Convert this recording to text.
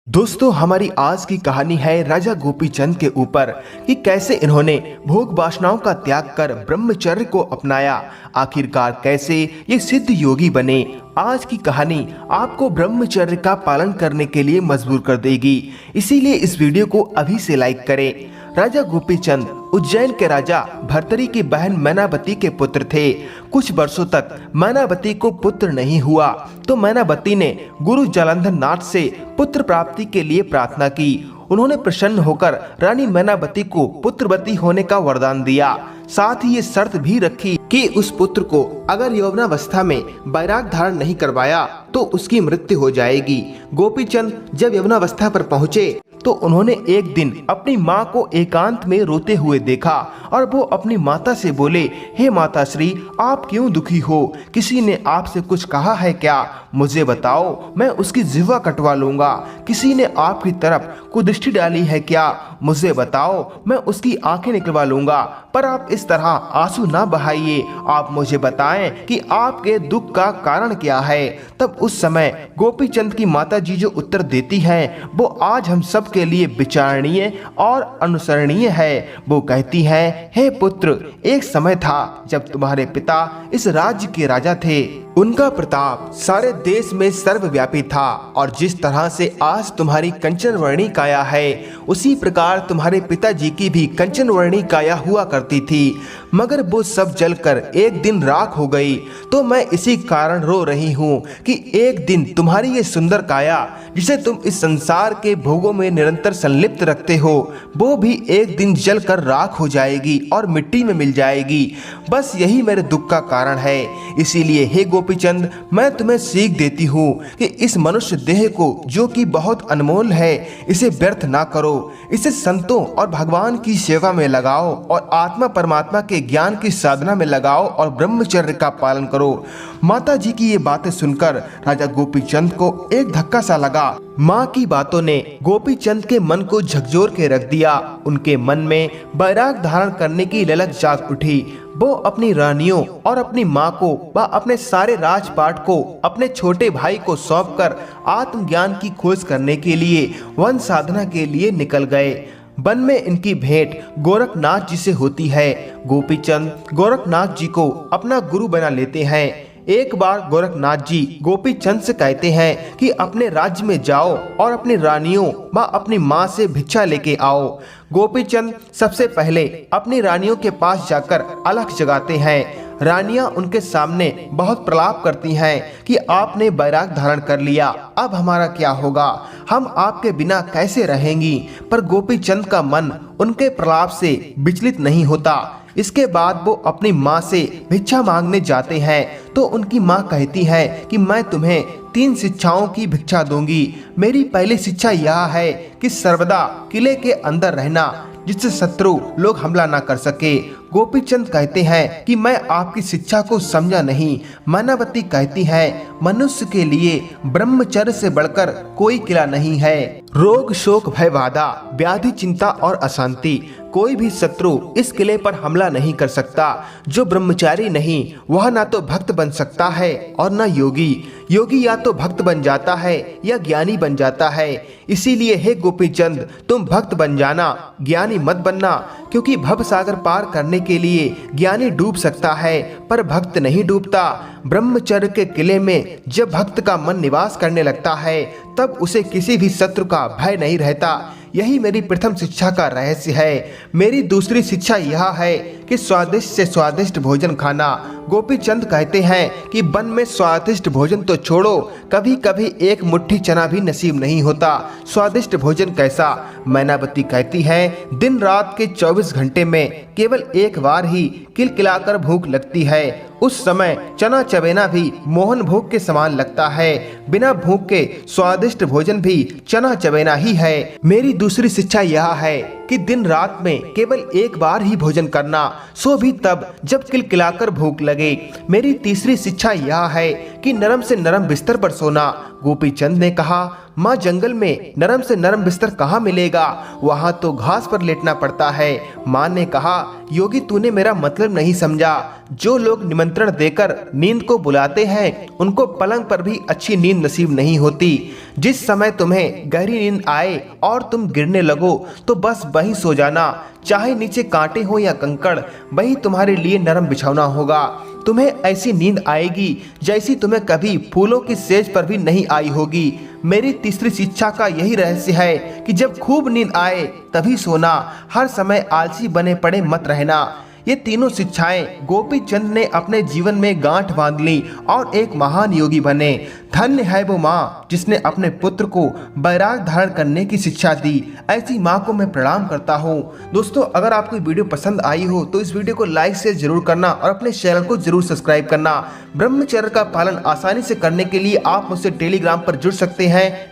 दोस्तों, हमारी आज की कहानी है राजा गोपीचंद के ऊपर कि कैसे इन्होंने भोग वासनाओं का त्याग कर ब्रह्मचर्य को अपनाया। आखिरकार कैसे ये सिद्ध योगी बने। आज की कहानी आपको ब्रह्मचर्य का पालन करने के लिए मजबूर कर देगी, इसीलिए इस वीडियो को अभी से लाइक करें। राजा गोपीचंद उज्जैन के राजा भर्तरी की बहन मैनावती के पुत्र थे। कुछ वर्षों तक मैनावती को पुत्र नहीं हुआ तो मैनावती ने गुरु जालंधर नाथ से पुत्र प्राप्ति के लिए प्रार्थना की। उन्होंने प्रसन्न होकर रानी मैनावती को पुत्रवती होने का वरदान दिया। साथ ही ये शर्त भी रखी कि उस पुत्र को अगर यौवनावस्था में वैराग धारण नहीं करवाया तो उसकी मृत्यु हो जाएगी। गोपीचंद जब यौवनावस्था पर पहुँचे तो उन्होंने एक दिन अपनी माँ को एकांत में रोते हुए देखा और वो अपनी माता से बोले, हे माता श्री, आप क्यों दुखी हो? किसी ने आपसे कुछ कहा है क्या? मुझे बताओ, मैं उसकी जिह्वा कटवा लूंगा। किसी ने आपकी तरफ कुदृष्टि डाली है क्या? मुझे बताओ, मैं उसकी आंखें निकलवा लूंगा। पर आप इस तरह आंसू ना बहाइए। आप मुझे बताएं कि आपके दुख का कारण क्या है। तब उस समय गोपीचंद की माता जी जो उत्तर देती हैं वो आज हम सब के लिए विचारणीय और अनुसरणीय है। वो कहती हैं, हे पुत्र, एक समय था जब तुम्हारे पिता इस राज्य के राजा थे। उनका प्रताप सारे देश में सर्वव्यापी था और जिस तरह से आज तुम्हारी कंचन वर्णी काया है उसी प्रकार तुम्हारे पिताजी की भी कंचन वर्णी काया हुआ करती थी, मगर वो सब जलकर एक दिन राख हो गई। तो मैं इसी कारण रो रही हूँ कि एक दिन तुम्हारी ये सुंदर काया जिसे तुम इस संसार के भोगों में निरंतर संलिप्त रखते हो वो भी एक दिन जलकर राख हो जाएगी और मिट्टी में मिल जाएगी। बस यही मेरे दुख का कारण है। इसीलिए हे गोपीचंद, मैं तुम्हें सीख देती हूँ कि इस मनुष्य देह को, जो कि बहुत अनमोल है, इसे व्यर्थ ना करो। इसे संतों और भगवान की सेवा में लगाओ और आत्मा परमात्मा के ज्ञान की साधना में लगाओ और ब्रह्मचर्य का पालन करो। माता जी की ये बातें सुनकर राजा गोपीचंद को एक धक्का सा लगा। माँ की बातों ने गोपीचंद के मन को झकझोर के रख दिया। उनके मन में वैराग धारण करने की ललक जाग उठी। वो अपनी रानियों और अपनी माँ को व अपने सारे राजपाट को अपने छोटे भाई को सौंपकर आत्मज्ञान की खोज करने के लिए वन साधना के लिए निकल गए। वन में इनकी भेंट गोरखनाथ जी से होती है। गोपीचंद गोरखनाथ जी को अपना गुरु बना लेते हैं। एक बार गोरखनाथ जी गोपीचंद से कहते हैं कि अपने राज्य में जाओ और अपनी रानियों व अपनी माँ से भिक्षा लेके आओ। गोपीचंद सबसे पहले अपनी रानियों के पास जाकर अलख जगाते हैं। रानियां उनके सामने बहुत प्रलाप करती हैं कि आपने वैराग धारण कर लिया, अब हमारा क्या होगा? हम आपके बिना कैसे रहेंगी? पर गोपीचंद का मन उनके प्रलाप से विचलित नहीं होता। इसके बाद वो अपनी माँ से भिक्षा मांगने जाते हैं तो उनकी माँ कहती है कि मैं तुम्हें 3 शिक्षाओं की भिक्षा दूंगी। मेरी पहली शिक्षा यह है कि सर्वदा किले के अंदर रहना, जिससे शत्रु लोग हमला ना कर सके। गोपीचंद कहते हैं कि मैं आपकी शिक्षा को समझा नहीं। मैनावती कहती है, मनुष्य के लिए ब्रह्मचर्य से बढ़कर कोई किला नहीं है। रोग शोक भय बाधा, व्याधि चिंता और अशांति, कोई भी शत्रु इस किले पर हमला नहीं कर सकता। जो ब्रह्मचारी नहीं वह ना तो भक्त बन सकता है और न योगी। योगी या तो भक्त बन जाता है या ज्ञानी बन जाता है। इसीलिए हे गोपीचंद, तुम भक्त बन जाना, ज्ञानी मत बनना, क्योंकि भव सागर पार करने के लिए ज्ञानी डूब सकता है पर भक्त नहीं डूबता। ब्रह्मचर्य के किले में जब भक्त का मन निवास करने लगता है तब उसे किसी भी शत्रु का भय नहीं रहता। यही मेरी प्रथम शिक्षा का रहस्य है। मेरी दूसरी शिक्षा यह है कि स्वादिष्ट से स्वादिष्ट भोजन खाना। गोपीचंद कहते हैं कि वन में स्वादिष्ट भोजन तो छोड़ो, कभी कभी एक मुट्ठी चना भी नसीब नहीं होता। स्वादिष्ट भोजन कैसा? मैनावती कहती है, दिन रात के 24 घंटे में केवल एक बार ही किलकिलाकर भूख लगती है। उस समय चना चबेना भी मोहन भोग के समान लगता है। बिना भूख के स्वादिष्ट भोजन भी चना चबेना ही है। मेरी दूसरी शिक्षा यह है कि दिन रात में केवल एक बार ही भोजन करना, सो भी तब जब किलकिलाकर भूख लगे। मेरी तीसरी शिक्षा यह है कि नरम से नरम बिस्तर पर सोना, गोपीचंद ने कहा, माँ जंगल में नरम से नरम बिस्तर कहाँ मिलेगा, वहाँ तो घास पर लेटना पड़ता है। माँ ने कहा, योगी तूने मेरा मतलब नहीं समझा। जो लोग निमंत्रण देकर नींद को बुलाते हैं उनको पलंग पर भी अच्छी नींद नसीब नहीं होती। जिस समय तुम्हें गहरी नींद आए और तुम गिरने लगो तो बस वहीं सो जाना, चाहे नीचे कांटे हो या कंकड़, वही तुम्हारे लिए नरम बिछौना होगा। तुम्हें ऐसी नींद आएगी जैसी तुम्हें कभी फूलों की सेज पर भी नहीं आई होगी। मेरी तीसरी शिक्षा का यही रहस्य है कि जब खूब नींद आए तभी सोना, हर समय आलसी बने पड़े मत रहना। ये तीनों शिक्षाएं गोपीचंद ने अपने जीवन में गांठ बांध ली और एक महान योगी बने। धन्य है वो माँ जिसने अपने पुत्र को बैराग धारण करने की शिक्षा दी। ऐसी माँ को मैं प्रणाम करता हूँ। दोस्तों, अगर आपको वीडियो पसंद आई हो तो इस वीडियो को लाइक से जरूर करना और अपने चैनल को जरूर सब्सक्राइब करना। ब्रह्मचर्य का पालन आसानी से करने के लिए आप मुझसे टेलीग्राम पर जुड़ सकते हैं।